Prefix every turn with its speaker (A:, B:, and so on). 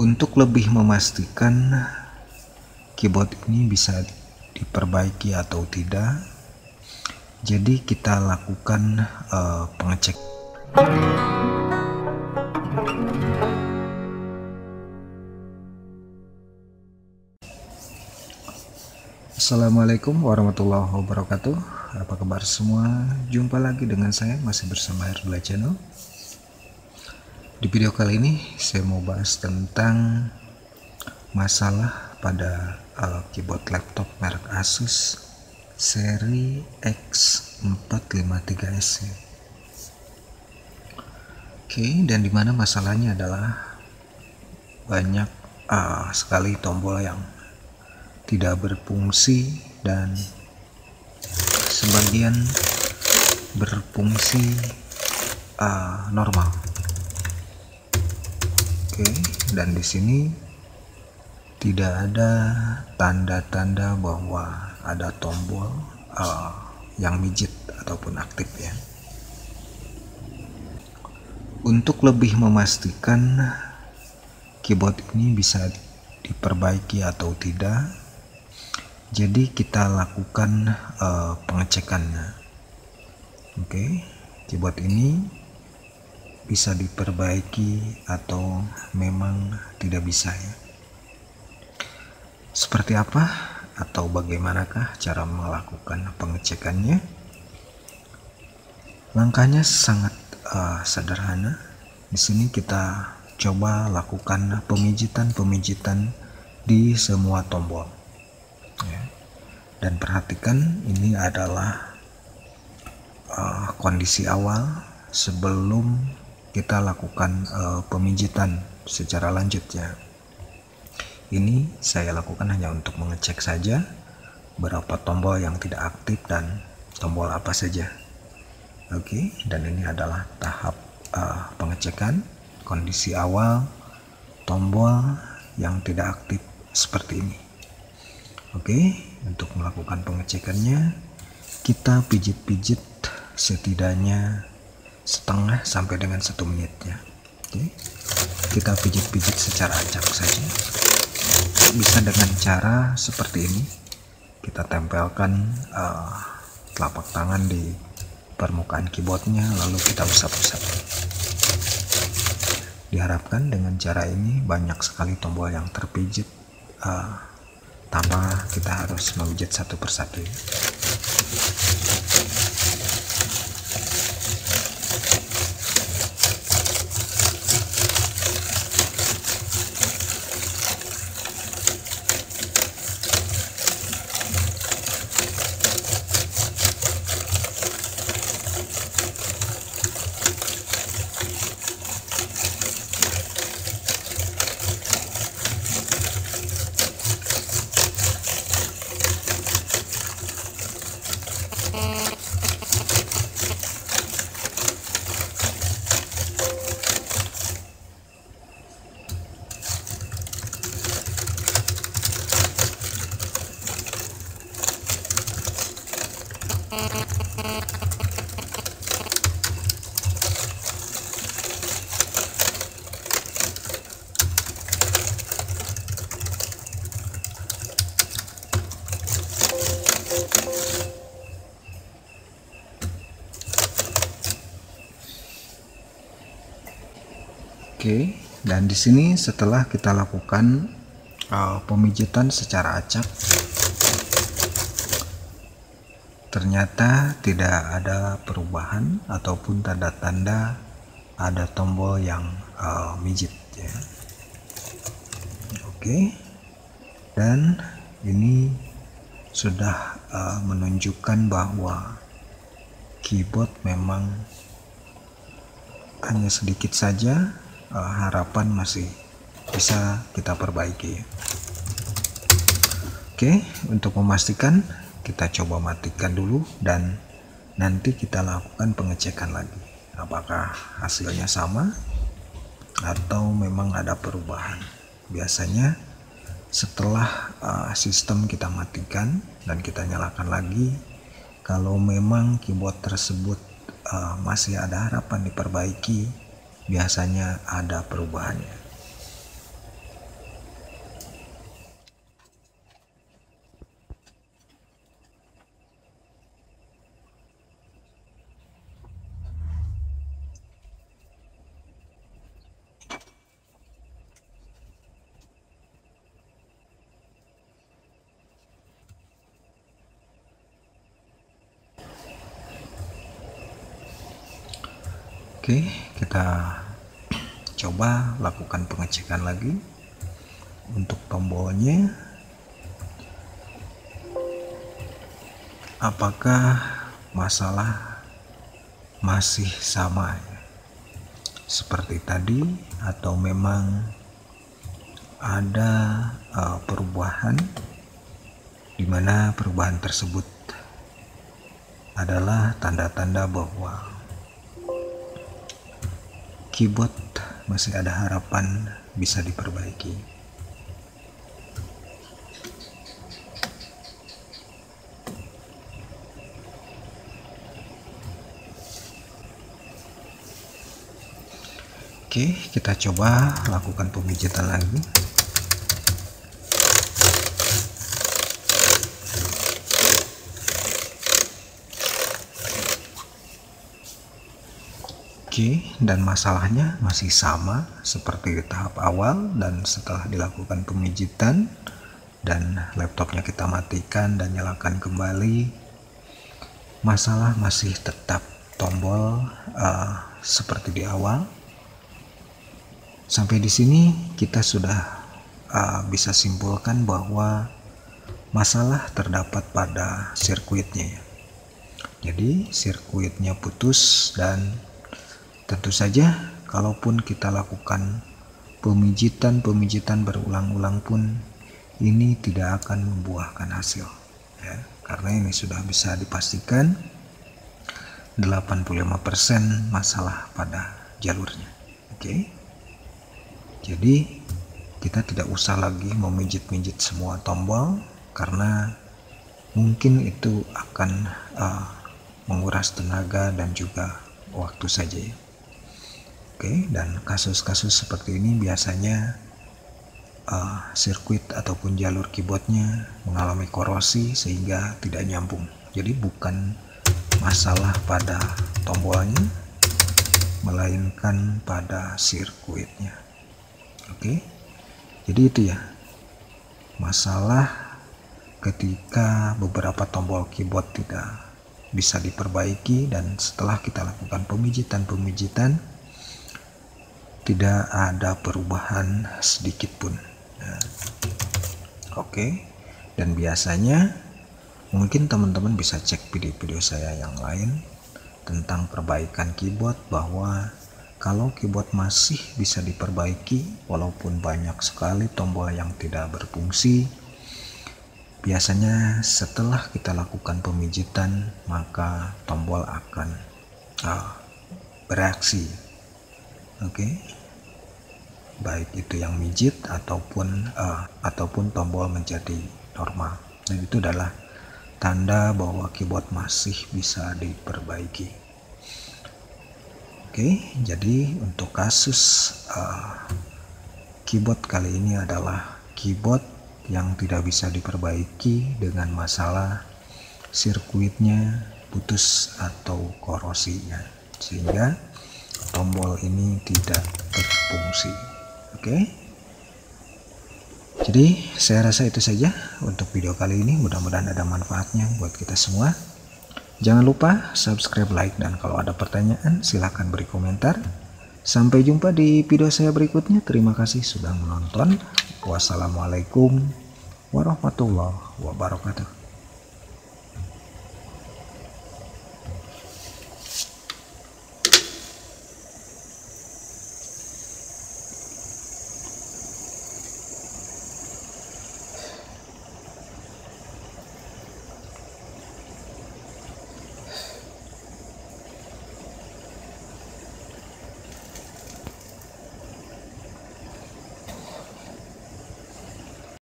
A: Untuk lebih memastikan keyboard ini bisa diperbaiki atau tidak, jadi kita lakukan pengecek. Assalamualaikum warahmatullahi wabarakatuh. Apa kabar semua? Jumpa lagi dengan saya, masih bersama Herbla Channel. Di video kali ini saya mau bahas tentang masalah pada keyboard laptop merek Asus seri X453S. Oke, dan dimana masalahnya adalah banyak sekali tombol yang tidak berfungsi dan sebagian berfungsi normal. Oke, dan di sini tidak ada tanda-tanda bahwa ada tombol yang mijit ataupun aktif ya. Untuk lebih memastikan keyboard ini bisa diperbaiki atau tidak, jadi kita lakukan pengecekannya. Oke, keyboard ini bisa diperbaiki atau memang tidak bisa ya. Seperti apa atau bagaimanakah cara melakukan pengecekannya? Langkahnya sangat sederhana. Di sini kita coba lakukan pemijitan di semua tombol. Ya. Dan perhatikan, ini adalah kondisi awal sebelum kita lakukan pemijitan secara lanjut ya. Ini saya lakukan hanya untuk mengecek saja berapa tombol yang tidak aktif dan tombol apa saja. Oke, dan ini adalah tahap pengecekan kondisi awal tombol yang tidak aktif seperti ini. Oke, untuk melakukan pengecekannya kita pijit-pijit setidaknya setengah sampai dengan 1 menit ya. Oke, kita pijit-pijit secara acak saja. Bisa dengan cara seperti ini. Kita tempelkan telapak tangan di permukaan keyboardnya, lalu kita usap-usap. Diharapkan dengan cara ini banyak sekali tombol yang terpijit tanpa kita harus memijit satu persatu. Oke, dan di sini setelah kita lakukan pemijitan secara acak, ternyata tidak ada perubahan ataupun tanda-tanda ada tombol yang mijit ya. Oke, dan ini sudah menunjukkan bahwa keyboard memang hanya sedikit saja, harapan masih bisa kita perbaiki. Oke, untuk memastikan kita coba matikan dulu dan nanti kita lakukan pengecekan lagi apakah hasilnya sama atau memang ada perubahan. Biasanya setelah sistem kita matikan dan kita nyalakan lagi, kalau memang keyboard tersebut masih ada harapan diperbaiki, biasanya ada perubahannya. Oke, kita coba lakukan pengecekan lagi untuk tombolnya. Apakah masalah masih sama ya, seperti tadi, atau memang ada perubahan, di mana perubahan tersebut adalah tanda-tanda bahwa keyboard masih ada harapan bisa diperbaiki. Oke, kita coba lakukan pemijitan lagi. Oke, dan masalahnya masih sama seperti di tahap awal, dan setelah dilakukan pemijitan dan laptopnya kita matikan dan nyalakan kembali, masalah masih tetap tombol seperti di awal. Sampai di sini kita sudah bisa simpulkan bahwa masalah terdapat pada sirkuitnya ya. Jadi sirkuitnya putus, dan tentu saja kalaupun kita lakukan pemijitan berulang-ulang pun ini tidak akan membuahkan hasil ya, karena ini sudah bisa dipastikan 85% masalah pada jalurnya. Oke. Jadi kita tidak usah lagi memijit-mijit semua tombol, karena mungkin itu akan menguras tenaga dan juga waktu saja ya. Oke, dan kasus-kasus seperti ini biasanya sirkuit ataupun jalur keyboardnya mengalami korosi sehingga tidak nyambung. Jadi bukan masalah pada tombolnya, melainkan pada sirkuitnya. Oke, jadi itu ya masalah ketika beberapa tombol keyboard tidak bisa diperbaiki, dan setelah kita lakukan pemijitan tidak ada perubahan sedikit pun ya. Oke, dan biasanya mungkin teman-teman bisa cek video-video saya yang lain tentang perbaikan keyboard, bahwa kalau keyboard masih bisa diperbaiki walaupun banyak sekali tombol yang tidak berfungsi, biasanya setelah kita lakukan pemijitan maka tombol akan bereaksi. Oke, baik itu yang mijit ataupun tombol menjadi normal, dan itu adalah tanda bahwa keyboard masih bisa diperbaiki. Oke, jadi untuk kasus keyboard kali ini adalah keyboard yang tidak bisa diperbaiki dengan masalah sirkuitnya putus atau korosinya, sehingga tombol ini tidak berfungsi. Oke, jadi saya rasa itu saja untuk video kali ini. Mudah-mudahan ada manfaatnya buat kita semua. Jangan lupa subscribe, like, dan kalau ada pertanyaan silahkan beri komentar. Sampai jumpa di video saya berikutnya. Terima kasih sudah menonton. Wassalamualaikum warahmatullahi wabarakatuh.